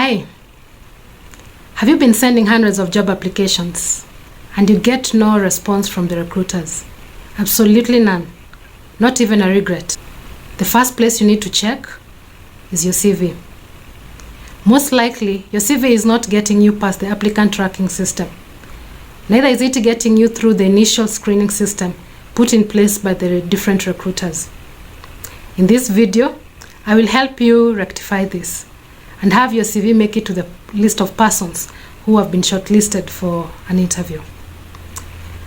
Hi, have you been sending hundreds of job applications and you get no response from the recruiters? Absolutely none, not even a regret. The first place you need to check is your CV. Most likely, your CV is not getting you past the applicant tracking system. Neither is it getting you through the initial screening system put in place by the different recruiters. In this video, I will help you rectify this and have your CV make it to the list of persons who have been shortlisted for an interview.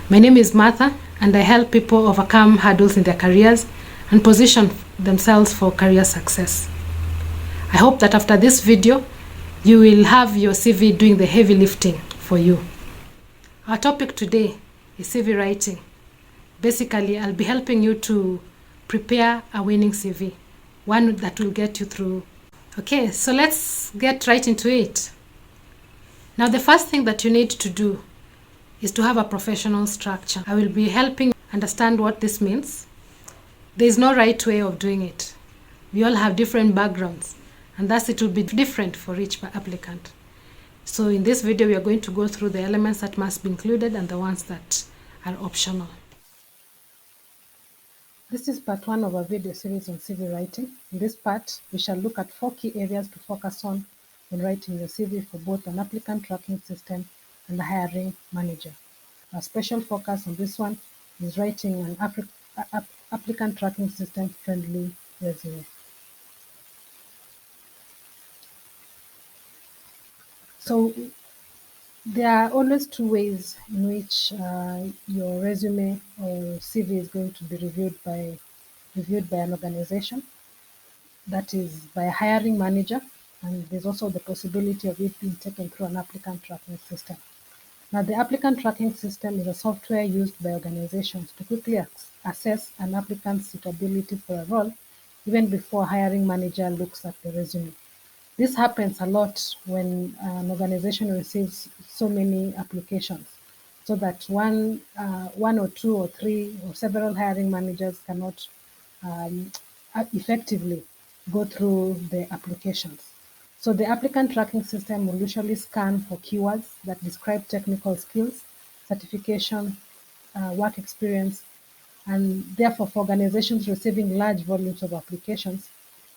My name is Martha, and I help people overcome hurdles in their careers and position themselves for career success. I hope that after this video, you will have your CV doing the heavy lifting for you. Our topic today is CV writing. Basically, I'll be helping you to prepare a winning CV, one that will get you through. Okay, so let's get right into it. Now, the first thing that you need to do is to have a professional structure. I will be helping you understand what this means. There is no right way of doing it. We all have different backgrounds, and thus it will be different for each applicant. So in this video, we are going to go through the elements that must be included and the ones that are optional. This is part 1 of our video series on CV writing. In this part, we shall look at 4 key areas to focus on when writing your CV for both an applicant tracking system and a hiring manager. Our special focus on this one is writing an applicant tracking system friendly resume. So there are always 2 ways in which your resume or CV is going to be reviewed by an organization. That is by a hiring manager, and there's also the possibility of it being taken through an applicant tracking system. Now, the applicant tracking system is a software used by organizations to quickly assess an applicant's suitability for a role even before a hiring manager looks at the resume. This happens a lot when an organization receives so many applications, so that one or 2 or 3 or several hiring managers cannot effectively go through the applications. So the applicant tracking system will usually scan for keywords that describe technical skills, certification, work experience, and therefore for organizations receiving large volumes of applications,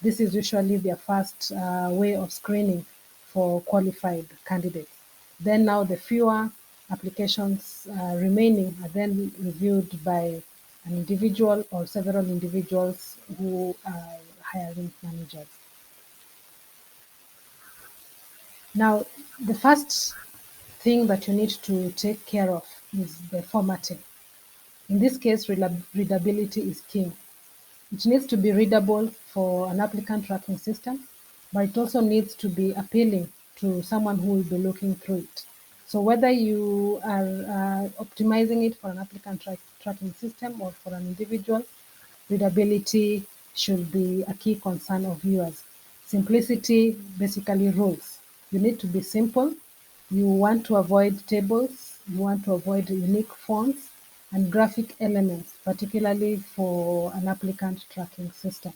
this is usually their first way of screening for qualified candidates. Then now the fewer applications remaining are then reviewed by an individual or several individuals who are hiring managers. Now, the first thing that you need to take care of is the formatting. In this case, readability is key. It needs to be readable for an applicant tracking system, but it also needs to be appealing to someone who will be looking through it. So whether you are optimizing it for an applicant tracking system or for an individual, readability should be a key concern of viewers. Simplicity basically rules. You need to be simple. You want to avoid tables. You want to avoid unique fonts and graphic elements, particularly for an applicant tracking system.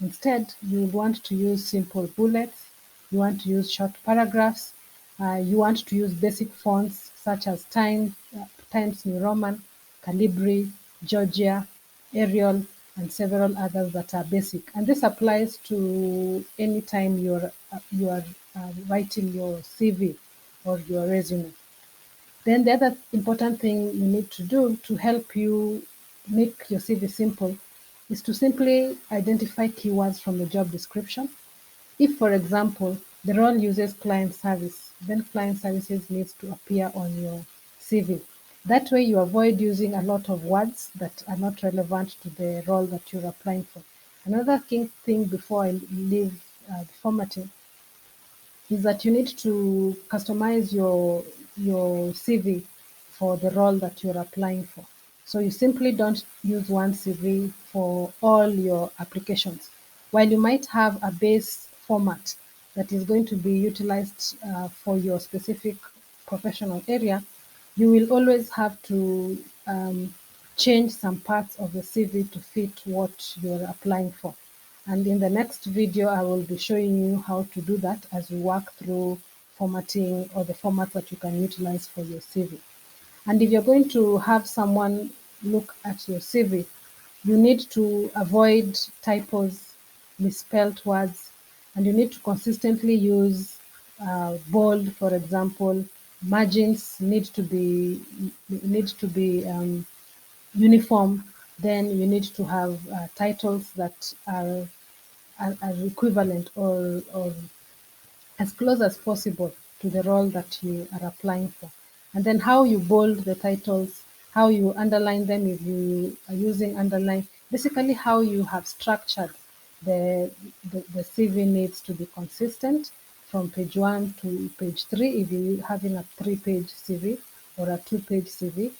Instead, you want to use simple bullets. You want to use short paragraphs. You want to use basic fonts such as Times New Roman, Calibri, Georgia, Arial, and several others that are basic. And this applies to any time you are writing your CV or your resume. Then the other important thing you need to do to help you make your CV simple is to simply identify keywords from the job description. If, for example, the role uses client service, then client services needs to appear on your CV. That way you avoid using a lot of words that are not relevant to the role that you're applying for. Another key thing before I leave the formatting is that you need to customize your CV for the role that you're applying for. So you simply don't use one CV for all your applications. While you might have a base format that is going to be utilized for your specific professional area, you will always have to change some parts of the CV to fit what you're applying for. And in the next video, I will be showing you how to do that as we work through formatting or the formats that you can utilize for your CV. And if you're going to have someone look at your CV, you need to avoid typos, misspelled words, and you need to consistently use bold, for example. Margins need to be uniform. Then you need to have titles that are equivalent or as close as possible to the role that you are applying for. And then how you bold the titles, how you underline them if you are using underline, basically how you have structured the CV needs to be consistent from page 1 to page 3 if you're having a 3-page CV or a 2-page CV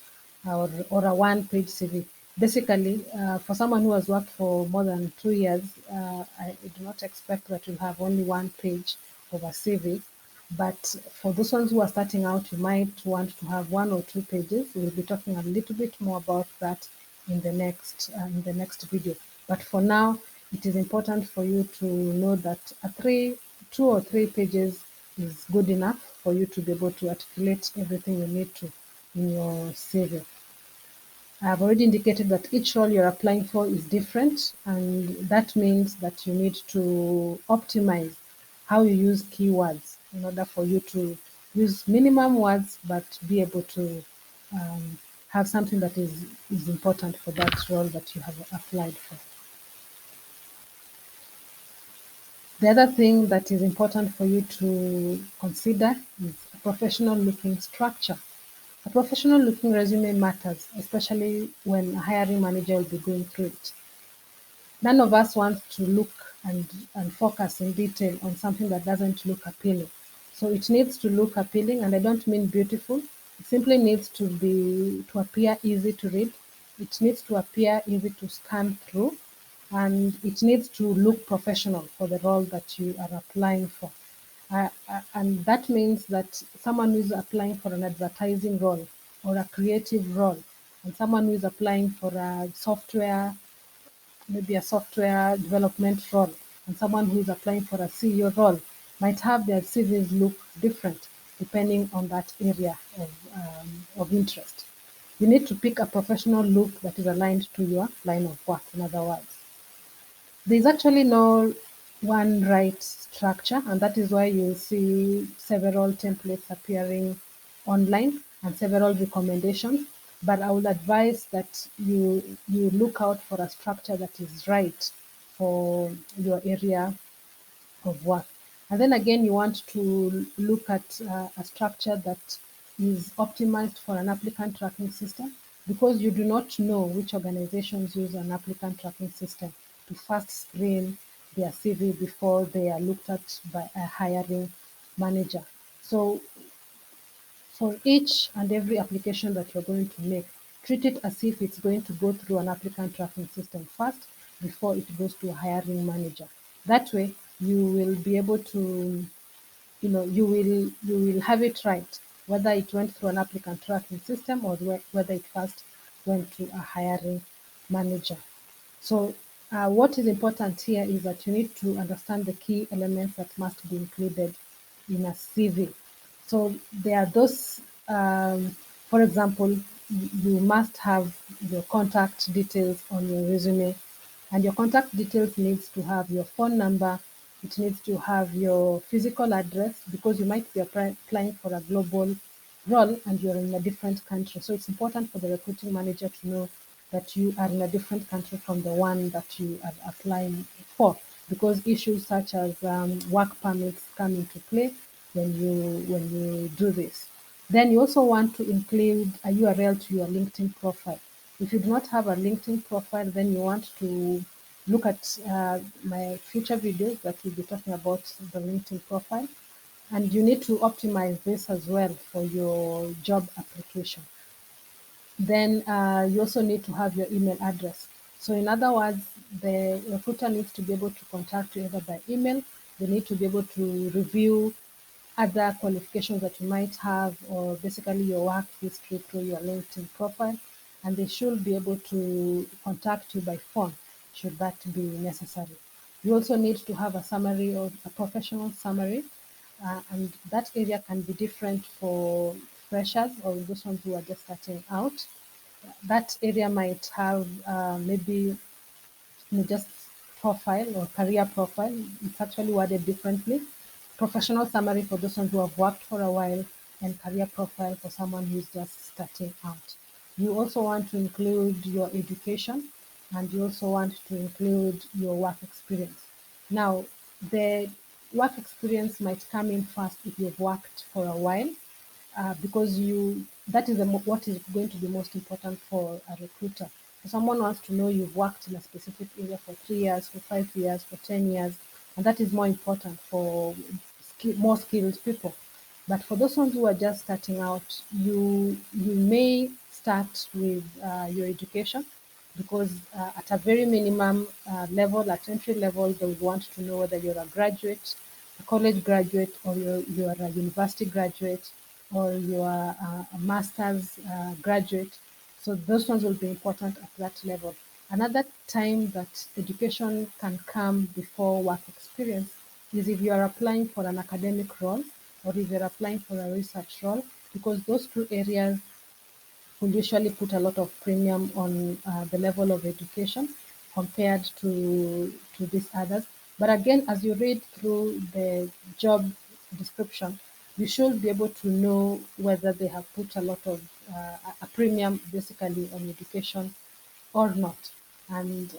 or a 1-page CV. Basically, for someone who has worked for more than 2 years, I do not expect that you'll have only 1 page of a CV. But for those ones who are starting out, you might want to have 1 or 2 pages. We'll be talking a little bit more about that in the next video. But for now, it is important for you to know that 2 or 3 pages is good enough for you to be able to articulate everything you need to in your CV. I have already indicated that each role you're applying for is different, and that means that you need to optimize how you use keywords in order for you to use minimum words but be able to have something that is important for that role that you have applied for. The other thing that is important for you to consider is a professional looking structure. A professional looking resume matters, especially when a hiring manager will be going through it. None of us wants to look and focus in detail on something that doesn't look appealing. So it needs to look appealing, and I don't mean beautiful. It simply needs to appear easy to read. It needs to appear easy to scan through, and it needs to look professional for the role that you are applying for. And that means that someone who is applying for an advertising role or a creative role, and someone who is applying for a software, maybe a software development role, and someone who is applying for a CEO role might have their CVs look different depending on that area of interest. You need to pick a professional look that is aligned to your line of work, in other words. There's actually no one right structure, and that is why you see several templates appearing online and several recommendations. But I would advise that you look out for a structure that is right for your area of work. And then again, you want to look at a structure that is optimized for an applicant tracking system, because you do not know which organizations use an applicant tracking system to first screen their CV before they are looked at by a hiring manager. So for each and every application that you're going to make, treat it as if it's going to go through an applicant tracking system first before it goes to a hiring manager. That way, you will be able to, you will have it right, whether it went through an applicant tracking system or whether it first went to a hiring manager. So what is important here is that you need to understand the key elements that must be included in a CV. So there are those, for example, you must have your contact details on your resume, and your contact details needs to have your phone number. It needs to have your physical address, because you might be applying for a global role and you're in a different country. So it's important for the recruiting manager to know that you are in a different country from the one that you are applying for, because issues such as work permits come into play when you do this. Then you also want to include a URL to your LinkedIn profile. If you do not have a LinkedIn profile, then you want to look at my future videos that will be talking about the LinkedIn profile. And you need to optimize this as well for your job application. Then you also need to have your email address. So in other words, the recruiter needs to be able to contact you either by email. They need to be able to review other qualifications that you might have, or basically your work history through your LinkedIn profile. And they should be able to contact you by phone should that be necessary. You also need to have a summary or a professional summary, and that area can be different for freshers or those ones who are just starting out. That area might have maybe just profile or career profile. It's actually worded differently. Professional summary for those ones who have worked for a while, and career profile for someone who's just starting out. You also want to include your education, and you also want to include your work experience. Now, the work experience might come in first if you've worked for a while, because you that is what is going to be most important for a recruiter. So someone wants to know you've worked in a specific area for 3 years, for 5 years, for 10 years, and that is more important for more skilled people. But for those ones who are just starting out, you may start with your education, because at a very minimum level, at entry level, they would want to know whether you're a graduate, a college graduate, or you're a university graduate, or you are a master's graduate. So those ones will be important at that level. Another time that education can come before work experience is if you are applying for an academic role, or if you're applying for a research role, because those two areas will usually put a lot of premium on the level of education compared to these others. But again, as you read through the job description, you should be able to know whether they have put a lot of a premium basically on education or not. And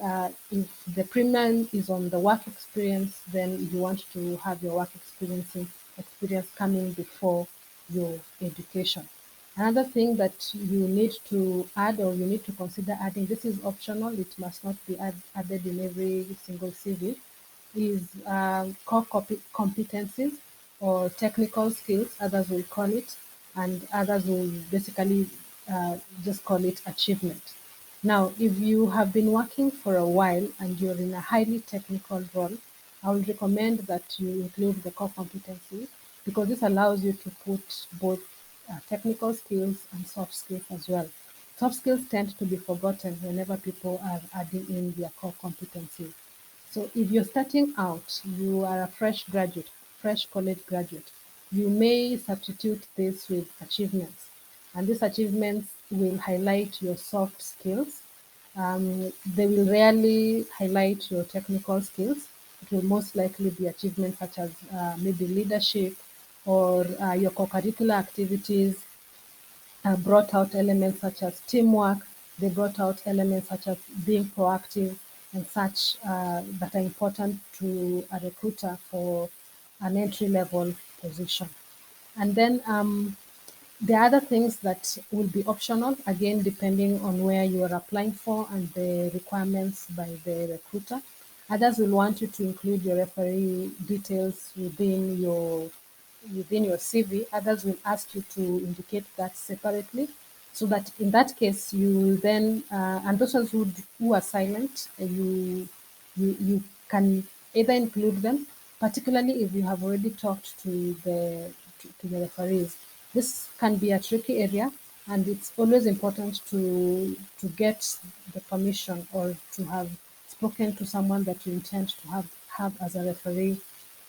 if the premium is on the work experience, then you want to have your work experience coming before your education. Another thing that you need to add, or you need to consider adding, this is optional, it must not be added in every single CV, is core competencies or technical skills, others will call it, and others will basically just call it achievement. Now, if you have been working for a while and you're in a highly technical role, I would recommend that you include the core competencies, because this allows you to put both technical skills and soft skills as well. Soft skills tend to be forgotten whenever people are adding in their core competencies. So if you're starting out, you are a fresh graduate, fresh college graduate, you may substitute this with achievements. And these achievements will highlight your soft skills. They will rarely highlight your technical skills. It will most likely be achievements such as maybe leadership, or your co-curricular activities brought out elements such as teamwork. They brought out elements such as being proactive and such, that are important to a recruiter for an entry level position. And then the other things that will be optional, again, depending on where you are applying for and the requirements by the recruiter. Others will want you to include your referee details within your CV. Others will ask you to indicate that separately, so that in that case you then, and those ones who are silent, you can either include them, particularly if you have already talked to the referees. This can be a tricky area, and it's always important to get the permission, or to have spoken to someone that you intend to have as a referee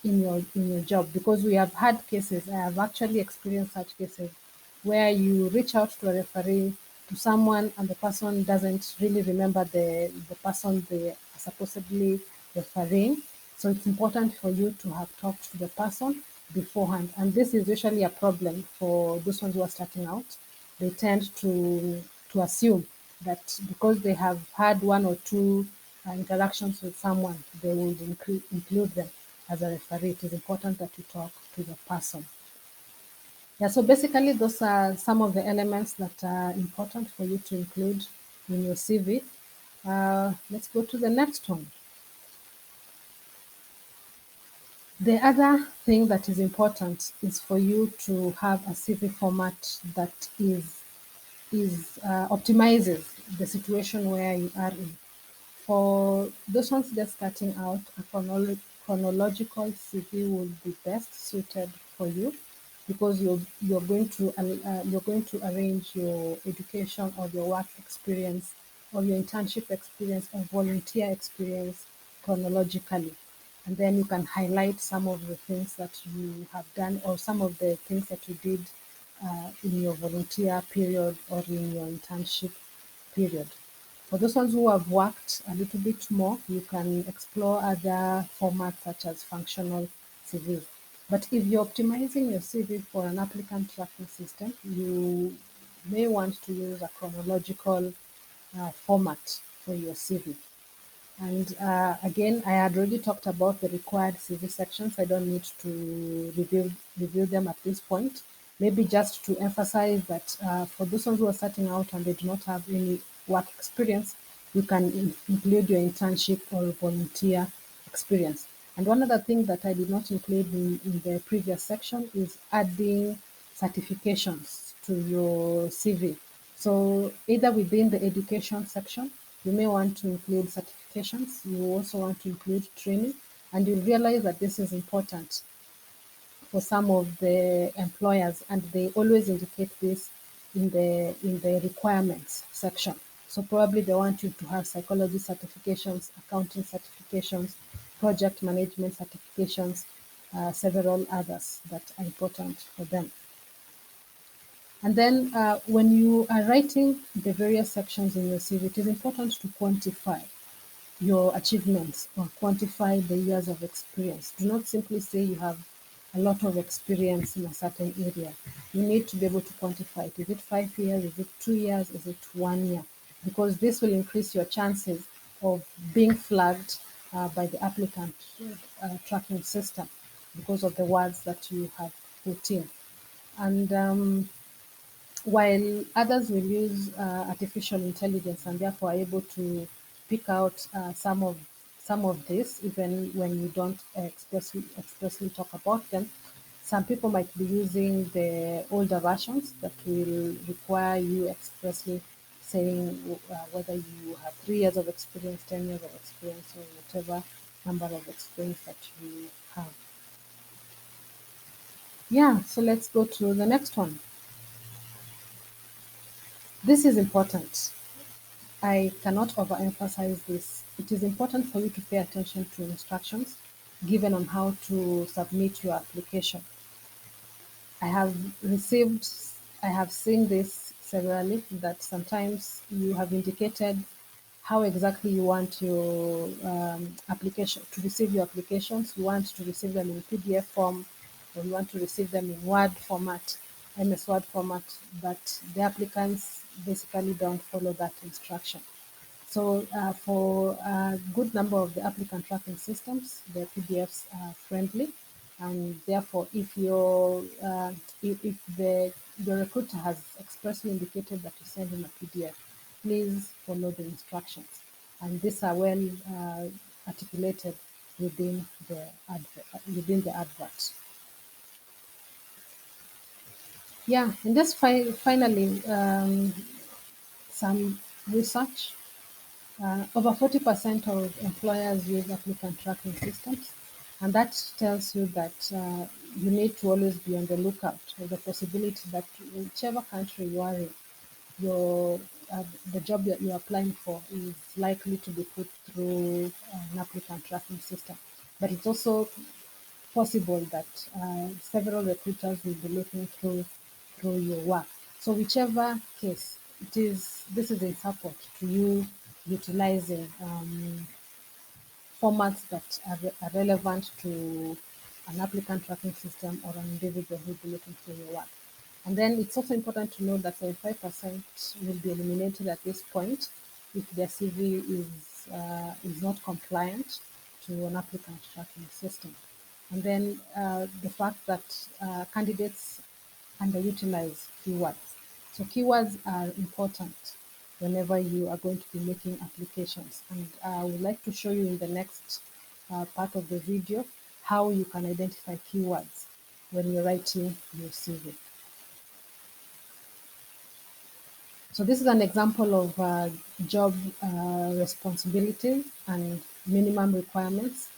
in your job, because we have had cases. I have actually experienced such cases where you reach out to a referee, to someone, and the person doesn't really remember the person they are supposedly referring. So it's important for you to have talked to the person beforehand. And this is usually a problem for those ones who are starting out. They tend to assume that because they have had one or two interactions with someone, they would include them as a referee. It is important that you talk to the person. Yeah, so basically, those are some of the elements that are important for you to include in your CV. Let's go to the next one. The other thing that is important is for you to have a CV format that optimizes the situation where you are in. For those ones just starting out, a chronological CV would be best suited for you, because you're going to arrange your education, or your work experience, or your internship experience, or volunteer experience chronologically. And then you can highlight some of the things that you have done or some of the things that you did in your volunteer period or in your internship period. For those ones who have worked a little bit more, you can explore other formats such as functional CVs. But if you're optimizing your CV for an applicant tracking system, you may want to use a chronological format for your CV. And again, I had already talked about the required CV sections. I don't need to review them at this point. Maybe just to emphasize that for those ones who are starting out and they do not have any work experience, you can include your internship or volunteer experience. And one other thing that I did not include in the previous section is adding certifications to your CV. So either within the education section, you may want to include certifications. You also want to include training, and you'll realize that this is important for some of the employers, and they always indicate this in the requirements section. So probably they want you to have psychology certifications, accounting certifications, project management certifications, several others that are important for them. And then when you are writing the various sections in your CV, it is important to quantify your achievements or quantify the years of experience. Do not simply say you have a lot of experience in a certain area. You need to be able to quantify it. Is it 5 years? Is it 2 years? Is it 1 year? Because this will increase your chances of being flagged by the applicant tracking system because of the words that you have put in. And while others will use artificial intelligence and therefore are able to pick out some of this, even when you don't expressly talk about them, some people might be using the older versions that will require you expressly saying whether you have 3 years of experience, 10 years of experience, or whatever number of experience that you have. Yeah, so let's go to the next one. This is important. I cannot overemphasize this. It is important for you to pay attention to instructions given on how to submit your application. I have received, I have seen this severally that sometimes you have indicated how exactly you want your application to receive your applications. You want to receive them in PDF form, or you want to receive them in Word format, MS Word format, but the applicants basically don't follow that instruction. So for a good number of the applicant tracking systems, the PDFs are friendly, and therefore, if the recruiter has expressly indicated that you send him a PDF, please follow the instructions, and these are well articulated within the advert. Yeah, and just finally, some research. Over 40% of employers use applicant tracking systems, and that tells you that you need to always be on the lookout for the possibility that whichever country you are in, your the job that you're applying for is likely to be put through an applicant tracking system. But it's also possible that several recruiters will be looking through your work. So whichever case it is, this is in support to you utilizing formats that are relevant to an applicant tracking system or an individual who will be looking through your work. And then it's also important to know that 75% will be eliminated at this point if their CV is not compliant to an applicant tracking system. And then the fact that candidates underutilize keywords. So keywords are important whenever you are going to be making applications. And I would like to show you in the next part of the video how you can identify keywords when you're writing your CV. So this is an example of job responsibilities and minimum requirements.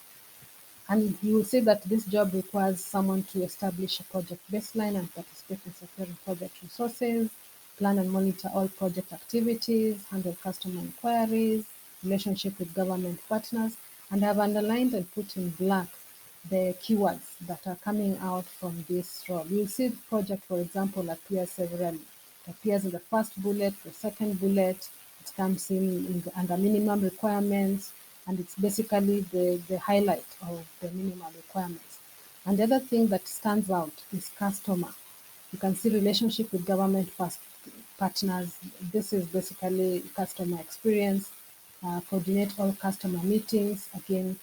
And you will see that this job requires someone to establish a project baseline and participate in securing project resources, plan and monitor all project activities, handle customer inquiries, relationship with government partners, And I've underlined and put in black the keywords that are coming out from this role. You'll see the project, for example, appears severally. It appears in the first bullet, the second bullet, it comes under minimum requirements, and it's basically the highlight of the minimum requirements. And the other thing that stands out is customer. You can see relationship with government partners. This is basically customer experience. Coordinate all customer meetings. Again,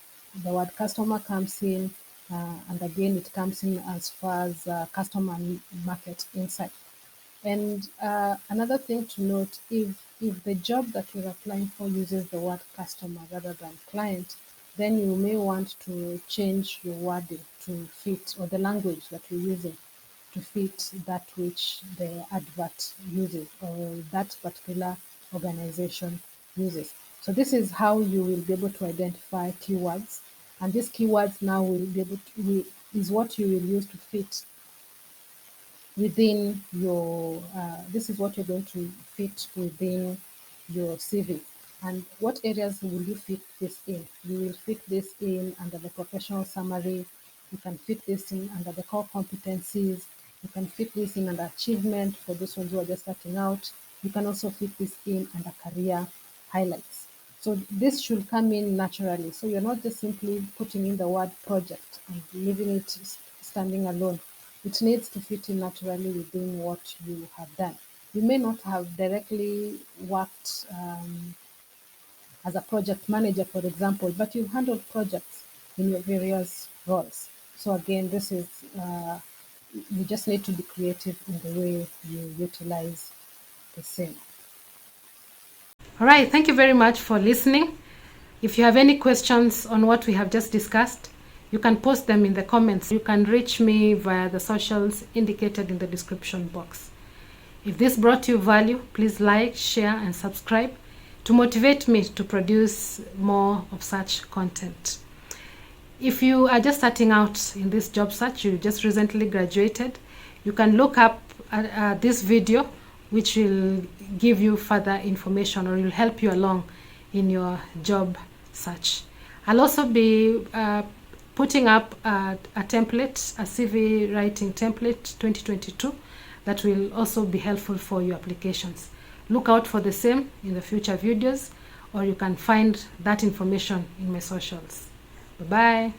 the word customer comes in, and again, it comes in as far as customer market insight. And another thing to note, if the job that you're applying for uses the word customer rather than client, then you may want to change your wording to fit, or the language that you're using to fit that which the advert uses or that particular organization uses. So this is how you will be able to identify keywords, and these keywords now will be able to, is what you will use to fit within your, this is what you're going to fit within your CV. And what areas will you fit this in? You will fit this in under the professional summary. You can fit this in under the core competencies. You can fit this in under achievement for those ones who are just starting out. You can also fit this in under career highlights. So this should come in naturally. So you're not just simply putting in the word project and leaving it standing alone. It needs to fit in naturally within what you have done. You may not have directly worked as a project manager, for example, but you've handled projects in your various roles. So again, this is, you just need to be creative in the way you utilize the same. All right, thank you very much for listening. If you have any questions on what we have just discussed, you can post them in the comments. You can reach me via the socials indicated in the description box. If this brought you value, please like, share, and subscribe to motivate me to produce more of such content. If you are just starting out in this job search, you just recently graduated, you can look up this video, which will give you further information or will help you along in your job search. I'll also be putting up a template, a CV writing template 2022, that will also be helpful for your applications. Look out for the same in the future videos, or you can find that information in my socials. Bye-bye.